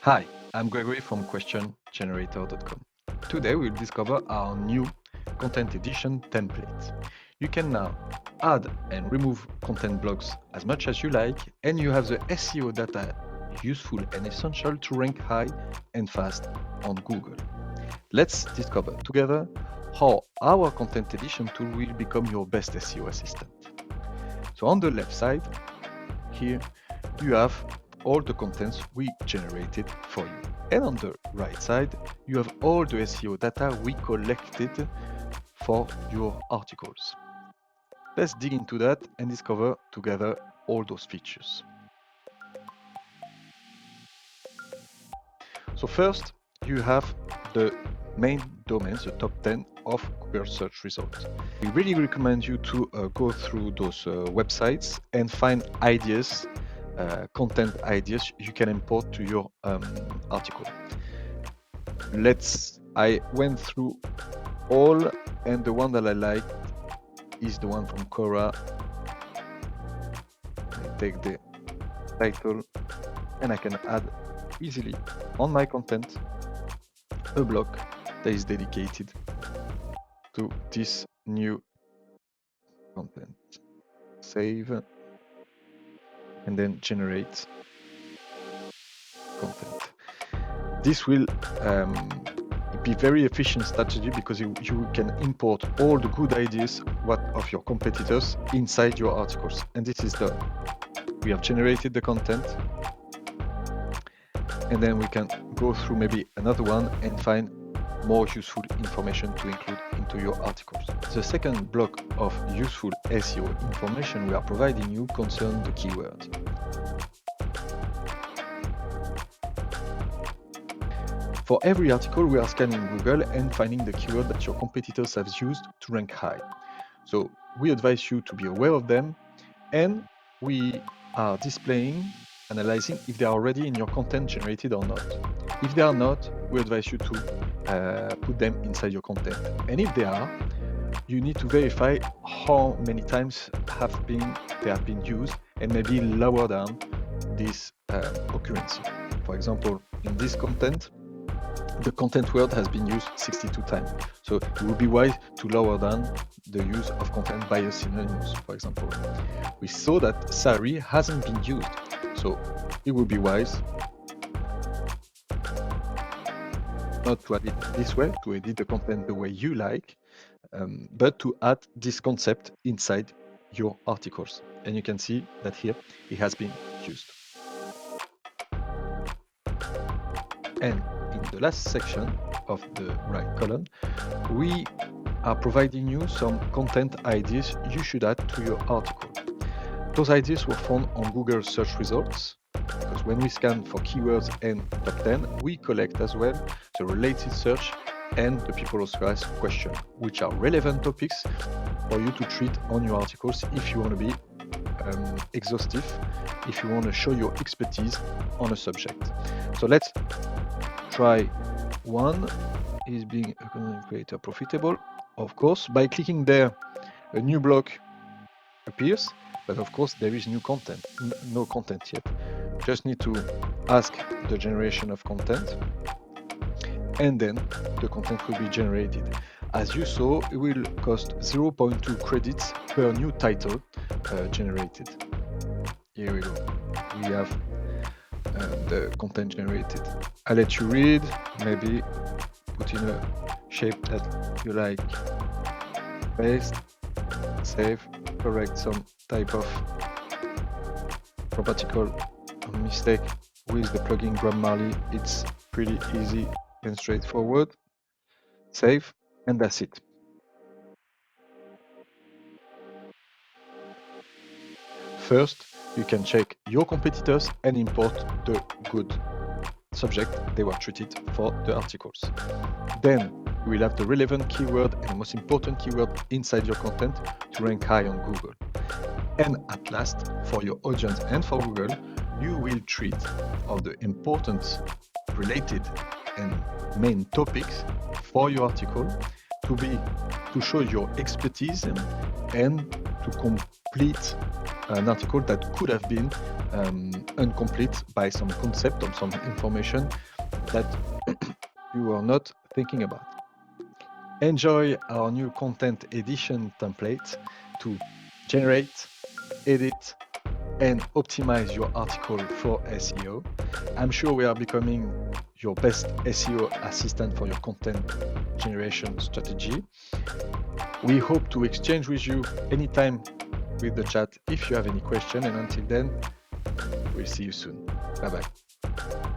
Hi, I'm Gregory from questiongenerator.com. Today we'll discover our new content edition template. You can now add and remove content blocks as much as you like, and you have the SEO data useful and essential to rank high and fast on Google. Let's discover together how our content edition tool will become your best SEO assistant. So on the left side, here you have all the contents we generated for you. And on the right side, you have all the SEO data we collected for your articles. Let's dig into that and discover together all those features. So first, you have the main domains, the top 10 of Google search results. We really recommend you to go through those websites and find ideas, content ideas you can import to your article. I went through all, and the one that I like is the one from Quora. I take the title and I can add easily on my content a block that is dedicated to this new content. Save and then generate content. This will be very efficient strategy because you can import all the good ideas of your competitors inside your articles, and this is done. We have generated the content, and then we can go through maybe another one and find more useful information to include into your articles. The second block of useful SEO information we are providing you concerns the keywords. For every article, we are scanning Google and finding the keyword that your competitors have used to rank high. So we advise you to be aware of them, and we are analyzing if they are already in your content generated or not. If they are not, we advise you to put them inside your content. And if they are, you need to verify how many times they have been used and maybe lower down this occurrence. For example, in this content, the content word has been used 62 times. So it would be wise to lower down the use of content by a synonymous, for example. We saw that Sari hasn't been used. So it would be wise not to add it this way, to edit the content the way you like, but to add this concept inside your articles. And you can see that here it has been used. And in the last section of the right column, we are providing you some content ideas you should add to your article. Those ideas were found on Google search results, because when we scan for keywords and top 10, we collect as well the related search and the people also ask questions, which are relevant topics for you to treat on your articles if you want to be exhaustive, if you want to show your expertise on a subject. So let's try one. Is being a content creator profitable? Of course, by clicking there, a new block appears, but of course there is new content, no content yet. Just need to ask the generation of content, and then the content will be generated. As you saw, it will cost 0.2 credits per new title generated. Here we go. We have the content generated. I'll let you read, maybe put in a shape that you like. Paste, save, correct some type of grammatical mistake with the plugin Grammarly. It's pretty easy and straightforward. Save, and that's it. First, you can check your competitors and import the good subject they were treated for the articles. Then you will have the relevant keyword and the most important keyword inside your content to rank high on Google. And at last, for your audience and for Google, you will treat all the important related and main topics for your article to show your expertise and to complete an article that could have been incomplete by some concept or some information that you are not thinking about. Enjoy our new content edition template to generate, edit, and optimize your article for SEO. I'm sure we are becoming your best SEO assistant for your content generation strategy. We hope to exchange with you anytime with the chat if you have any question, and until then, we'll see you soon. Bye-bye.